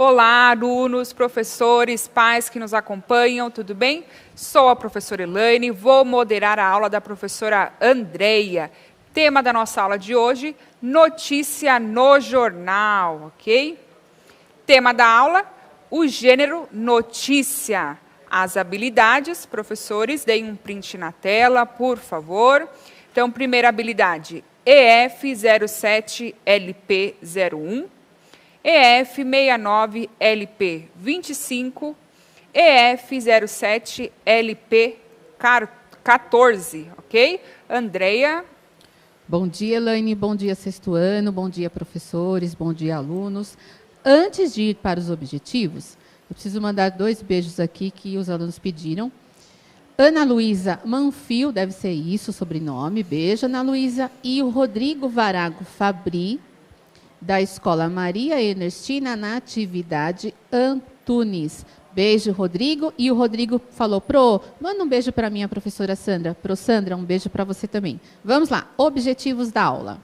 Olá, alunos, professores, pais que nos acompanham, tudo bem? Sou a professora Elaine, vou moderar a aula da professora Andreia. Tema da nossa aula de hoje, notícia no jornal, ok? Tema da aula, o gênero notícia. As habilidades, professores, deem um print na tela, por favor. Então, primeira habilidade, EF07LP01. EF69LP25, EF07LP14, ok? Andreia. Bom dia, Elaine, bom dia, sexto ano, bom dia, professores, bom dia, alunos. Antes de ir para os objetivos, eu preciso mandar 2 beijos aqui que os alunos pediram. Ana Luísa Manfio, deve ser isso o sobrenome, beijo, Ana Luísa. E o Rodrigo Varago Fabri, da Escola Maria Ernestina Natividade Antunes. Beijo, Rodrigo. E o Rodrigo falou, manda um beijo para minha professora Sandra. Sandra, um beijo para você também. Vamos lá, objetivos da aula.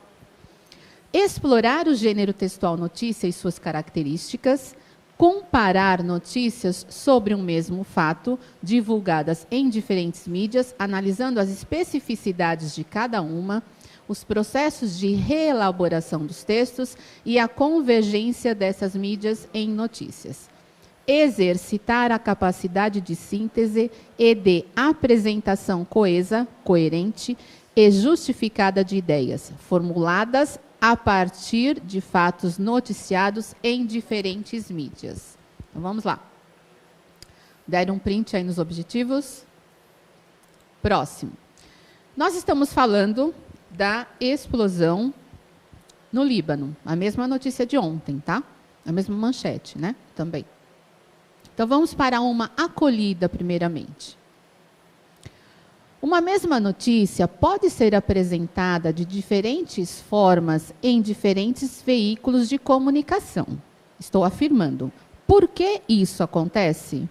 Explorar o gênero textual notícia e suas características, comparar notícias sobre um mesmo fato, divulgadas em diferentes mídias, analisando as especificidades de cada uma, os processos de reelaboração dos textos e a convergência dessas mídias em notícias. Exercitar a capacidade de síntese e de apresentação coesa, coerente e justificada de ideias, formuladas a partir de fatos noticiados em diferentes mídias. Então, vamos lá. Deram um print aí nos objetivos? Próximo. Nós estamos falando da explosão no Líbano. A mesma notícia de ontem, tá? A mesma manchete, né? Também. Então, vamos para uma acolhida, primeiramente. Uma mesma notícia pode ser apresentada de diferentes formas em diferentes veículos de comunicação. Estou afirmando. Por que isso acontece?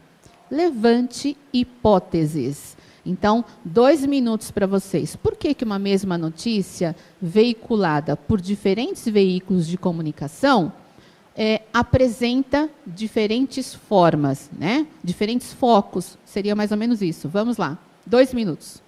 Levante hipóteses. Então, 2 minutos para vocês. Por que uma mesma notícia veiculada por diferentes veículos de comunicação apresenta diferentes formas, né? Diferentes focos? Seria mais ou menos isso. Vamos lá. 2 minutos.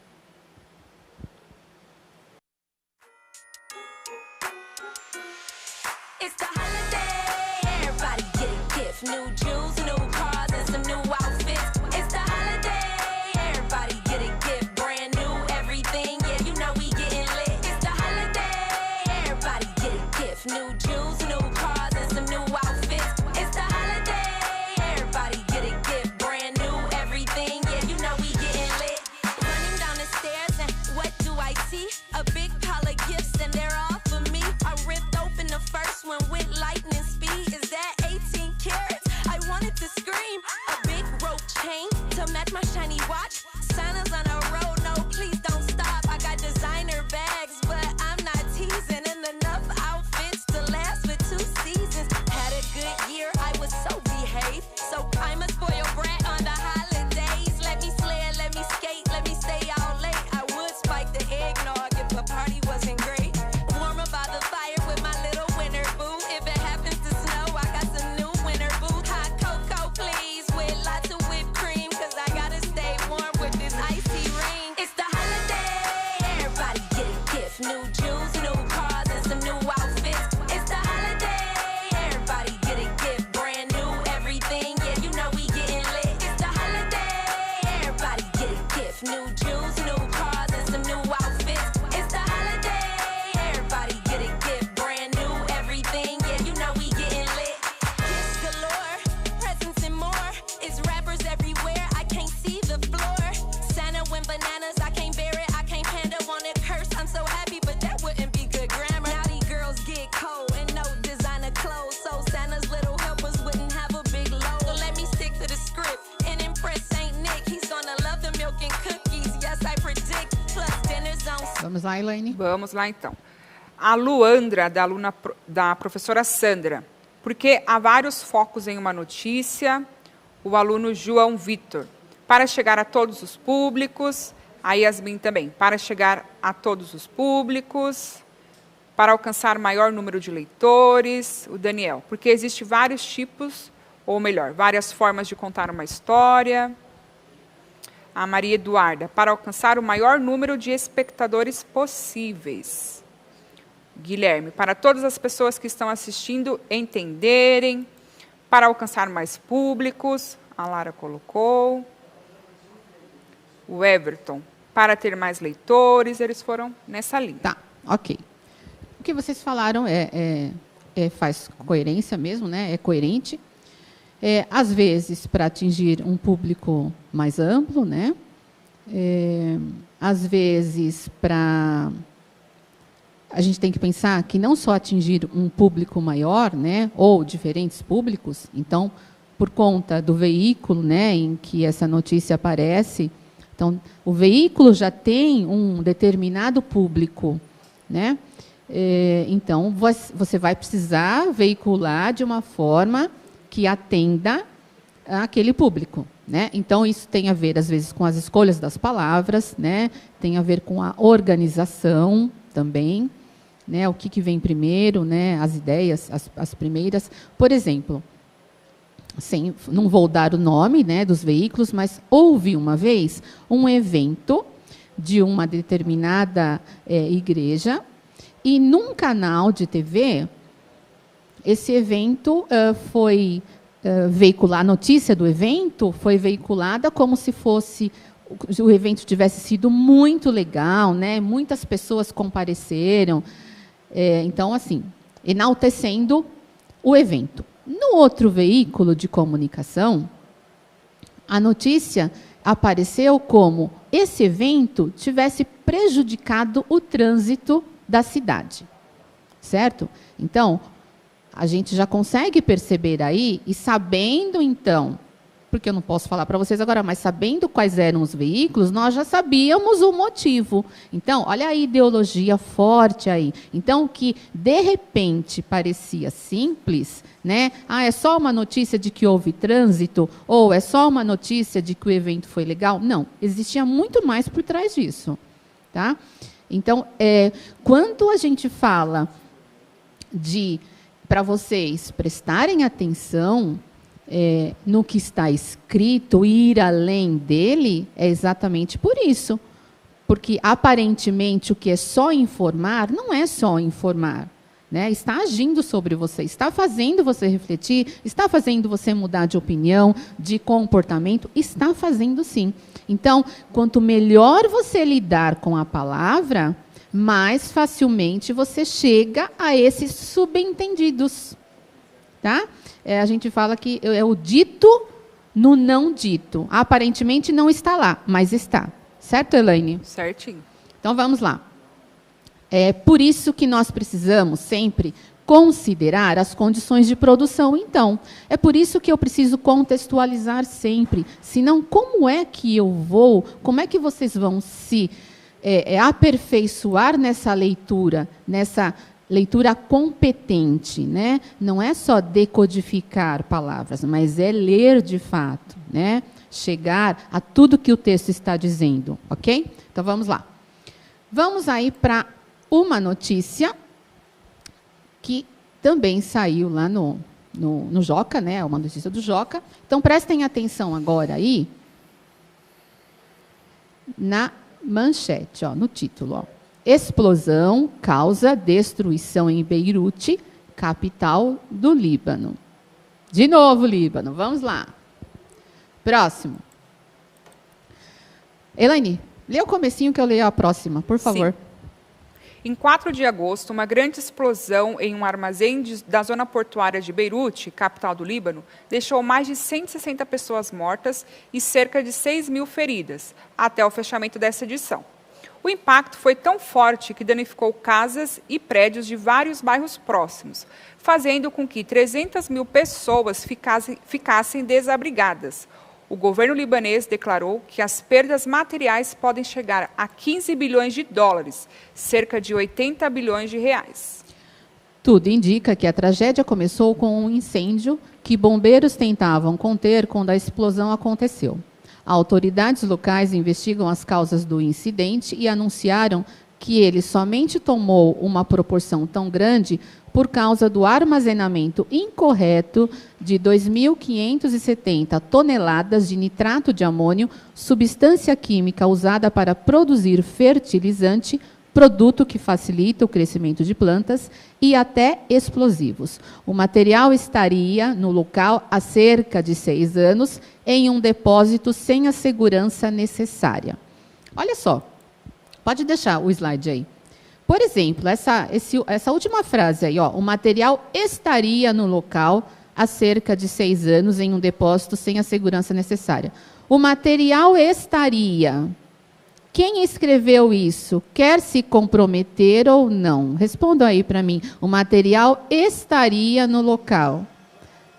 Vamos lá, Elaine? Vamos lá, então. A Luandra, da professora Sandra. Porque há vários focos em uma notícia. O aluno João Vitor. Para chegar a todos os públicos. A Yasmin também. Para chegar a todos os públicos. Para alcançar maior número de leitores. O Daniel. Porque existem vários tipos Ou melhor, várias formas de contar uma história. A Maria Eduarda, para alcançar o maior número de espectadores possíveis. Guilherme, para todas as pessoas que estão assistindo entenderem, para alcançar mais públicos. A Lara colocou. O Everton, para ter mais leitores, eles foram nessa linha. Tá, ok. O que vocês falaram faz coerência mesmo, né? É coerente. Às vezes, para atingir um público mais amplo, né? Às vezes, a gente tem que pensar que não só atingir um público maior, né? Ou diferentes públicos. Então, por conta do veículo, né? Em que essa notícia aparece, então, o veículo já tem um determinado público, né? Então, você vai precisar veicular de uma forma que atenda àquele público, né? Então, isso tem a ver, às vezes, com as escolhas das palavras, né? Tem a ver com a organização também, né? O que vem primeiro, né? As ideias, as primeiras. Por exemplo, não vou dar o nome, né, dos veículos, mas houve uma vez um evento de uma determinada igreja, e num canal de TV, esse evento foi veiculado, a notícia do evento foi veiculada como se o evento tivesse sido muito legal, né? Muitas pessoas compareceram. Então, assim, enaltecendo o evento. No outro veículo de comunicação, a notícia apareceu como esse evento tivesse prejudicado o trânsito da cidade, certo? Então, a gente já consegue perceber aí, e sabendo, então, porque eu não posso falar para vocês agora, mas sabendo quais eram os veículos, nós já sabíamos o motivo. Então, olha a ideologia forte aí. Então, o que, de repente, parecia simples, né? É só uma notícia de que houve trânsito, ou é só uma notícia de que o evento foi legal? Não, existia muito mais por trás disso, tá? Então, quando a gente fala para vocês prestarem atenção no que está escrito, ir além dele, é exatamente por isso. Porque, aparentemente, o que é só informar, não é só informar. Né? Está agindo sobre você, está fazendo você refletir, está fazendo você mudar de opinião, de comportamento, está fazendo sim. Então, quanto melhor você lidar com a palavra, mais facilmente você chega a esses subentendidos. Tá? A gente fala que é o dito no não dito. Aparentemente não está lá, mas está. Certo, Elaine? Certinho. Então, vamos lá. É por isso que nós precisamos sempre considerar as condições de produção, então. É por isso que eu preciso contextualizar sempre. Senão, como é que vocês vão se aperfeiçoar nessa leitura competente, né? Não é só decodificar palavras, mas é ler de fato, né? Chegar a tudo que o texto está dizendo, ok? Então, vamos lá. Vamos aí para uma notícia que também saiu lá no Joca, né? Uma notícia do Joca. Então, prestem atenção agora aí na manchete, no título. Explosão causa destruição em Beirute, capital do Líbano. De novo, Líbano. Vamos lá. Próximo. Elaine, lê o comecinho que eu leio a próxima, por favor. Sim. Em 4 de agosto, uma grande explosão em um armazém da zona portuária de Beirute, capital do Líbano, deixou mais de 160 pessoas mortas e cerca de 6.000 feridas, até o fechamento dessa edição. O impacto foi tão forte que danificou casas e prédios de vários bairros próximos, fazendo com que 300.000 pessoas ficassem desabrigadas. O governo libanês declarou que as perdas materiais podem chegar a 15 bilhões de dólares, cerca de 80 bilhões de reais. Tudo indica que a tragédia começou com um incêndio que bombeiros tentavam conter quando a explosão aconteceu. Autoridades locais investigam as causas do incidente e anunciaram que ele somente tomou uma proporção tão grande por causa do armazenamento incorreto de 2.570 toneladas de nitrato de amônio, substância química usada para produzir fertilizante, produto que facilita o crescimento de plantas e até explosivos. O material estaria no local há cerca de 6 anos, em um depósito sem a segurança necessária. Olha só, pode deixar o slide aí. Por exemplo, essa última frase aí, ó, o material estaria no local há cerca de 6 anos, em um depósito sem a segurança necessária. O material estaria... Quem escreveu isso quer se comprometer ou não? Respondam aí para mim. O material estaria no local.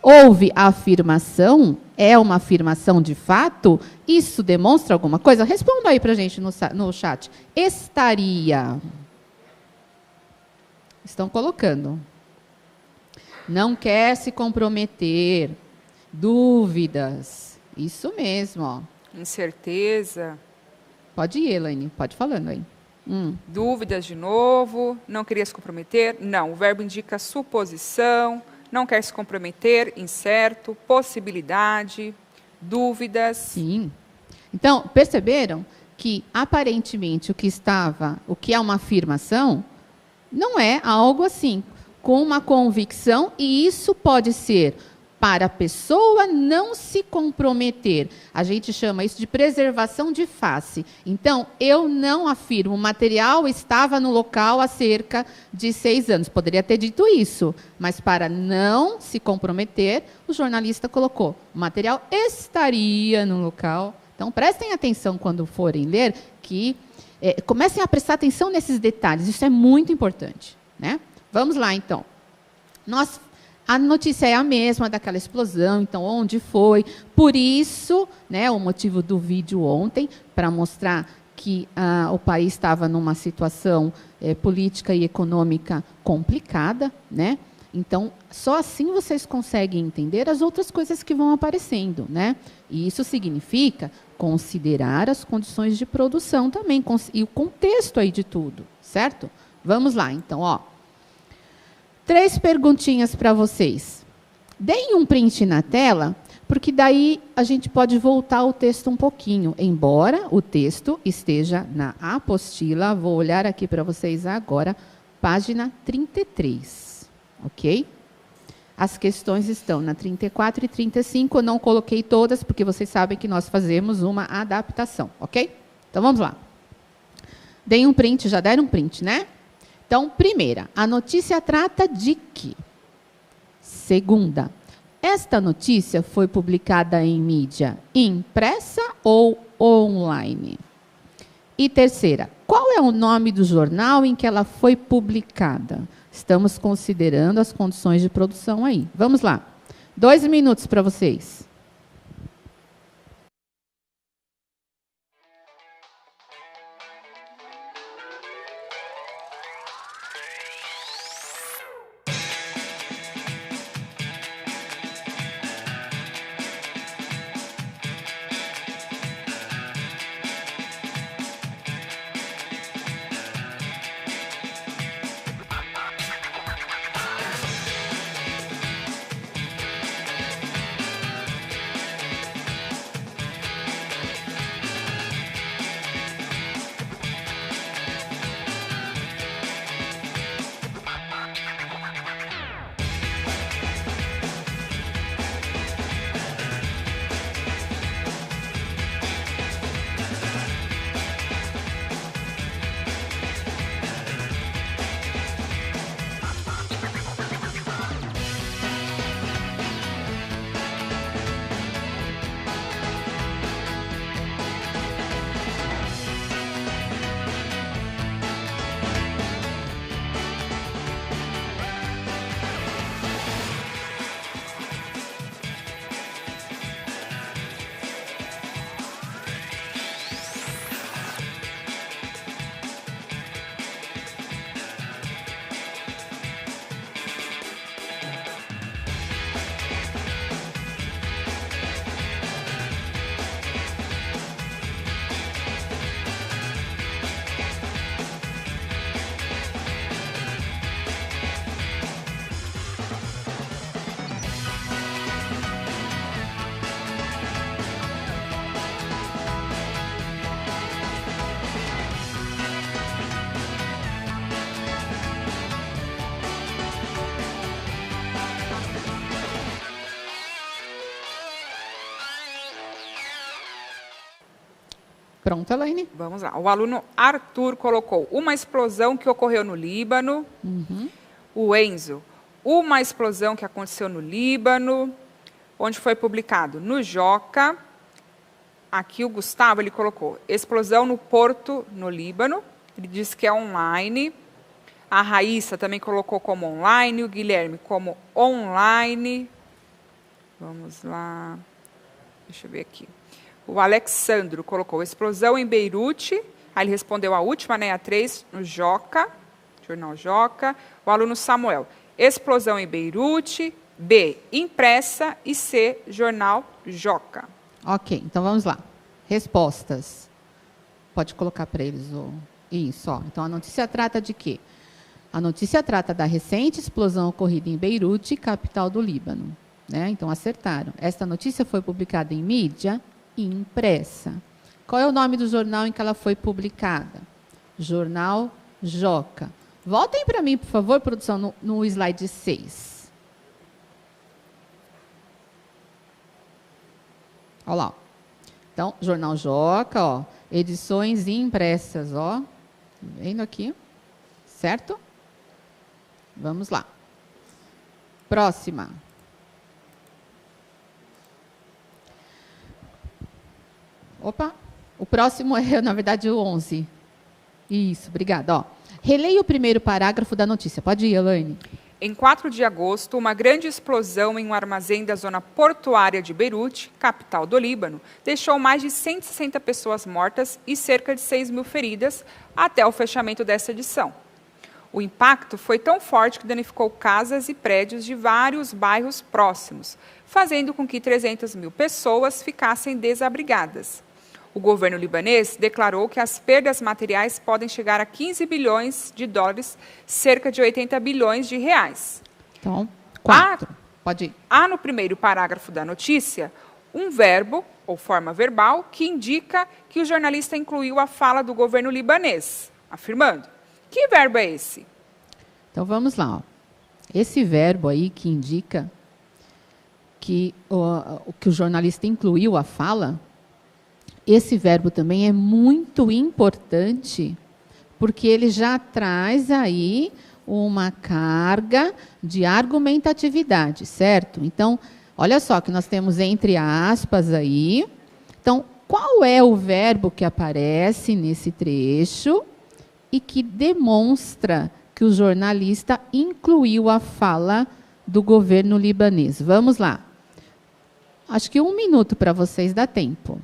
Houve a afirmação? É uma afirmação de fato? Isso demonstra alguma coisa? Responda aí para a gente no chat. Estaria. Estão colocando. Não quer se comprometer. Dúvidas. Isso mesmo. Ó. Incerteza. Pode ir, Elaine, pode falando aí. Dúvidas de novo, não queria se comprometer? Não, o verbo indica suposição, não quer se comprometer, incerto, possibilidade, dúvidas. Sim. Então, perceberam que, aparentemente, o que é uma afirmação, não é algo assim, com uma convicção, e isso pode ser para a pessoa não se comprometer. A gente chama isso de preservação de face. Então, eu não afirmo, o material estava no local há cerca de 6 anos. Poderia ter dito isso, mas para não se comprometer, o jornalista colocou, o material estaria no local. Então, prestem atenção quando forem ler, que comecem a prestar atenção nesses detalhes. Isso é muito importante, né? Vamos lá, então. A notícia é a mesma daquela explosão, então onde foi? Por isso, né, o motivo do vídeo ontem, para mostrar que o país estava numa situação política e econômica complicada, né? Então, só assim vocês conseguem entender as outras coisas que vão aparecendo, né? E isso significa considerar as condições de produção também, e o contexto aí de tudo, certo? Vamos lá, então, ó. 3 perguntinhas para vocês. Deem um print na tela, porque daí a gente pode voltar o texto um pouquinho. Embora o texto esteja na apostila, vou olhar aqui para vocês agora, página 33, ok? As questões estão na 34 e 35, eu não coloquei todas, porque vocês sabem que nós fazemos uma adaptação, ok? Então, vamos lá. Deem um print, já deram um print, né? Então, primeira, a notícia trata de quê? Segunda, esta notícia foi publicada em mídia impressa ou online? E terceira, qual é o nome do jornal em que ela foi publicada? Estamos considerando as condições de produção aí. Vamos lá. 2 minutos para vocês. Pronto, Elaine. Vamos lá. O aluno Arthur colocou uma explosão que ocorreu no Líbano. O Enzo, uma explosão que aconteceu no Líbano. Onde foi publicado? No Joca. Aqui o Gustavo, ele colocou explosão no Porto, no Líbano. Ele disse que é online. A Raíssa também colocou como online. O Guilherme como online. Vamos lá. Deixa eu ver aqui. O Alexandro colocou explosão em Beirute. Aí ele respondeu a última, né, a 3, no Joca, Jornal Joca. O aluno Samuel, explosão em Beirute. B, impressa. E C, Jornal Joca. Ok, então vamos lá. Respostas. Pode colocar para eles isso. Ó. Então, a notícia trata de quê? A notícia trata da recente explosão ocorrida em Beirute, capital do Líbano. Né? Então, acertaram. Esta notícia foi publicada em mídia impressa. Qual é o nome do jornal em que ela foi publicada? Jornal Joca. Voltem para mim, por favor, produção, no slide 6. Olha lá. Então, Jornal Joca, ó, edições impressas, ó. Vendo aqui? Certo? Vamos lá. Próxima. Opa, o próximo é, na verdade, o 11. Isso, obrigada. Ó. Releia o primeiro parágrafo da notícia. Pode ir, Elaine. Em 4 de agosto, uma grande explosão em um armazém da zona portuária de Beirute, capital do Líbano, deixou mais de 160 pessoas mortas e cerca de 6.000 feridas até o fechamento dessa edição. O impacto foi tão forte que danificou casas e prédios de vários bairros próximos, fazendo com que 300.000 pessoas ficassem desabrigadas. O governo libanês declarou que as perdas materiais podem chegar a 15 bilhões de dólares, cerca de 80 bilhões de reais. Então, 4. Pode ir. Há no primeiro parágrafo da notícia um verbo, ou forma verbal, que indica que o jornalista incluiu a fala do governo libanês, afirmando. Que verbo é esse? Então, vamos lá. Ó. Esse verbo aí que indica que o jornalista incluiu a fala, esse verbo também é muito importante, porque ele já traz aí uma carga de argumentatividade, certo? Então, olha só que nós temos entre aspas aí. Então, qual é o verbo que aparece nesse trecho e que demonstra que o jornalista incluiu a fala do governo libanês? Vamos lá. Acho que 1 minuto para vocês dá tempo.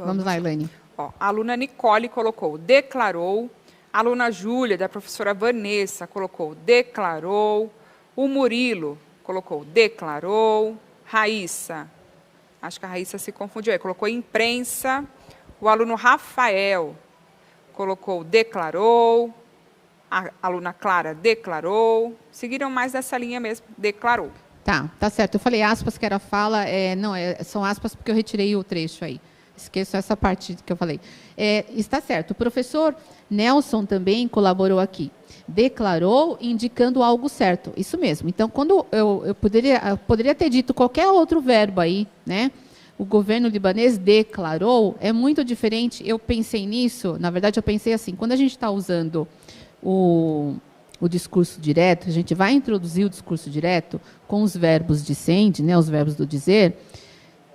Vamos lá, Elaine. Ó, a aluna Nicole colocou declarou. A aluna Júlia, da professora Vanessa, colocou declarou. O Murilo colocou declarou. Raíssa, acho que a Raíssa se confundiu aí, colocou imprensa. O aluno Rafael colocou declarou. A aluna Clara declarou. Seguiram mais dessa linha mesmo, declarou. Tá certo. Eu falei aspas que era fala, são aspas porque eu retirei o trecho aí. Esqueço essa parte que eu falei. Está certo. O professor Nelson também colaborou aqui. Declarou indicando algo certo. Isso mesmo. Então, quando eu poderia ter dito qualquer outro verbo aí, né? O governo libanês declarou, é muito diferente. Eu pensei nisso, na verdade, eu pensei assim, quando a gente está usando o discurso direto, a gente vai introduzir o discurso direto com os verbos dicende, né, os verbos do dizer,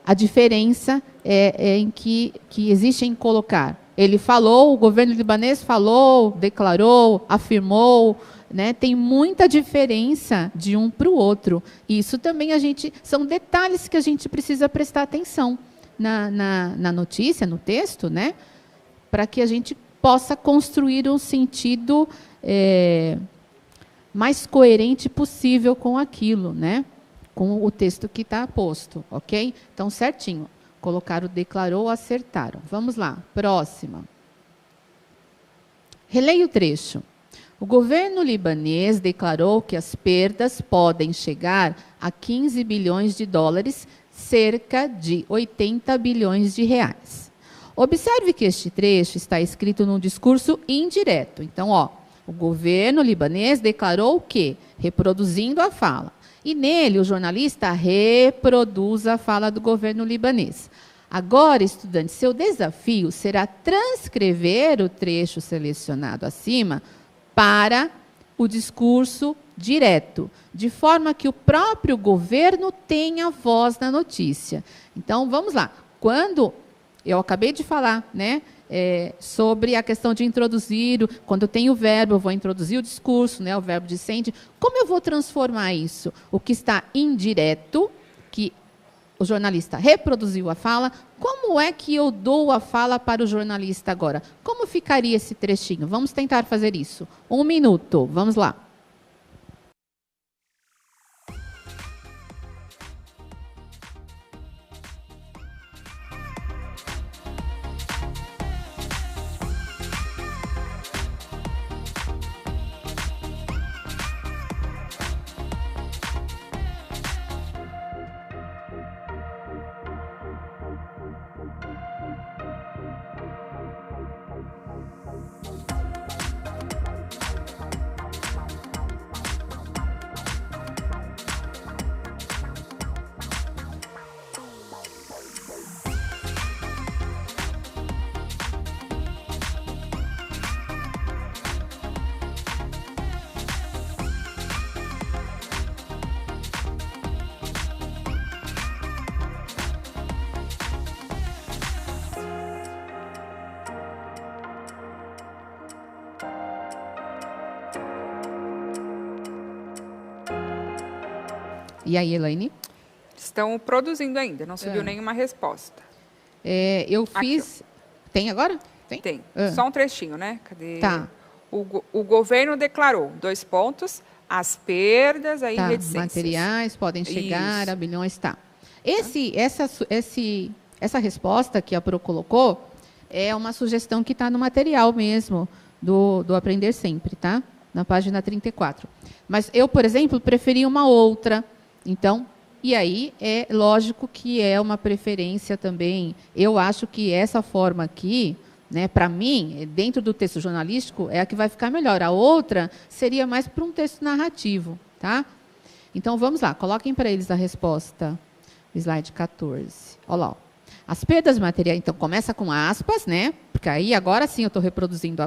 a diferença é em que existe em colocar. Ele falou, o governo libanês falou, declarou, afirmou, né? Tem muita diferença de um para o outro. Isso também são detalhes que a gente precisa prestar atenção na notícia, no texto, né? Para que a gente possa construir um sentido mais coerente possível com aquilo, né? Com o texto que está posto, ok? Então, certinho. Colocaram declarou, acertaram. Vamos lá, próxima. Releia o trecho. O governo libanês declarou que as perdas podem chegar a 15 bilhões de dólares, cerca de 80 bilhões de reais. Observe que este trecho está escrito num discurso indireto. Então, o governo libanês declarou o quê? Reproduzindo a fala. E nele, o jornalista reproduz a fala do governo libanês. Agora, estudante, seu desafio será transcrever o trecho selecionado acima para o discurso direto, de forma que o próprio governo tenha voz na notícia. Então, vamos lá. Quando eu acabei de falar, né, sobre a questão de introduzir, quando tem o verbo, eu vou introduzir o discurso, né, o verbo dicende. Como eu vou transformar isso? O que está indireto, que o jornalista reproduziu a fala, como é que eu dou a fala para o jornalista agora? Como ficaria esse trechinho? Vamos tentar fazer isso. 1 minuto, vamos lá. E aí, Elaine? Estão produzindo ainda, não subiu nenhuma resposta. Eu fiz... Aqui, tem agora? Tem. Só um trechinho, né? Cadê? Tá. O governo declarou, 2 pontos, as perdas, aí reticências. Materiais podem chegar a bilhões, tá. Essa resposta que a Pro colocou é uma sugestão que está no material mesmo do Aprender Sempre, tá? Na página 34. Mas eu, por exemplo, preferi uma outra. Então, e aí é lógico que é uma preferência também. Eu acho que essa forma aqui, né, para mim, dentro do texto jornalístico, é a que vai ficar melhor. A outra seria mais para um texto narrativo, tá? Então, vamos lá, coloquem para eles a resposta. Slide 14. Olha lá. As perdas materiais, então, começa com aspas, né? Porque aí, agora sim, eu estou reproduzindo,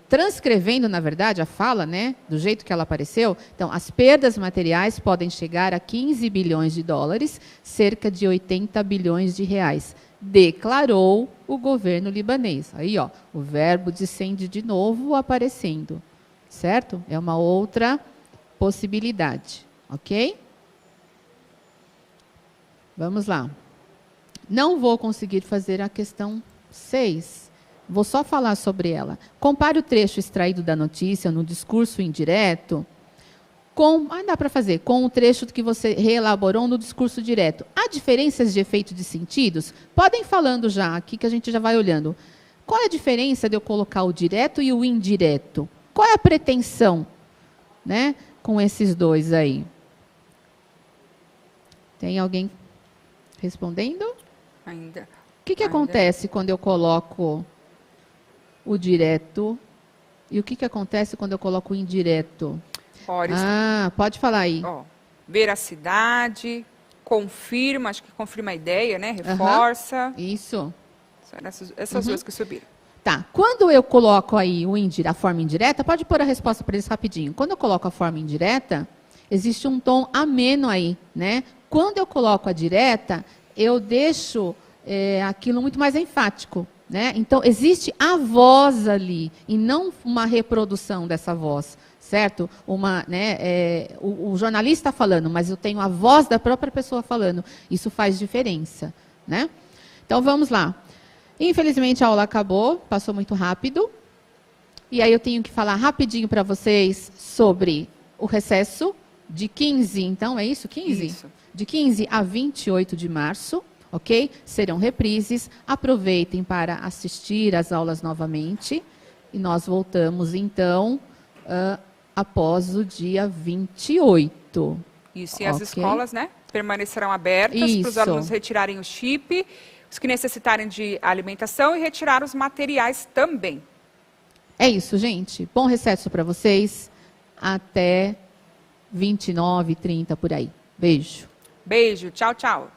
transcrevendo, na verdade, a fala, né, do jeito que ela apareceu. Então, as perdas materiais podem chegar a 15 bilhões de dólares, cerca de 80 bilhões de reais, declarou o governo libanês. Aí, o verbo dicende de novo aparecendo, certo? É uma outra possibilidade, ok? Vamos lá. Não vou conseguir fazer a questão 6. Vou só falar sobre ela. Compare o trecho extraído da notícia no discurso indireto com... dá para fazer. Com o trecho que você reelaborou no discurso direto. Há diferenças de efeito de sentidos? Podem falando já, aqui que a gente já vai olhando. Qual é a diferença de eu colocar o direto e o indireto? Qual é a pretensão, né, com esses dois aí? Tem alguém respondendo? Ainda. O que acontece quando eu coloco o direto e o que acontece quando eu coloco o indireto? Pode falar aí. Veracidade, confirma, acho que confirma a ideia, né? Reforça. Isso. Essas duas que subiram. Tá, quando eu coloco aí a forma indireta, pode pôr a resposta para eles rapidinho. Quando eu coloco a forma indireta, existe um tom ameno aí, né? Quando eu coloco a direta, eu deixo aquilo muito mais enfático, né? Então, existe a voz ali, e não uma reprodução dessa voz, certo? O jornalista está falando, mas eu tenho a voz da própria pessoa falando. Isso faz diferença, né? Então, vamos lá. Infelizmente, a aula acabou, passou muito rápido. E aí eu tenho que falar rapidinho para vocês sobre o recesso de 15, então, é isso? 15? Isso. De 15 a 28 de março, ok? Serão reprises. Aproveitem para assistir às aulas novamente. E nós voltamos, então, após o dia 28. Isso, e as escolas, né, permanecerão abertas para os alunos retirarem o chip, os que necessitarem de alimentação e retirar os materiais também. É isso, gente. Bom recesso para vocês. Até 29, 30 por aí. Beijo. Beijo. Tchau, tchau.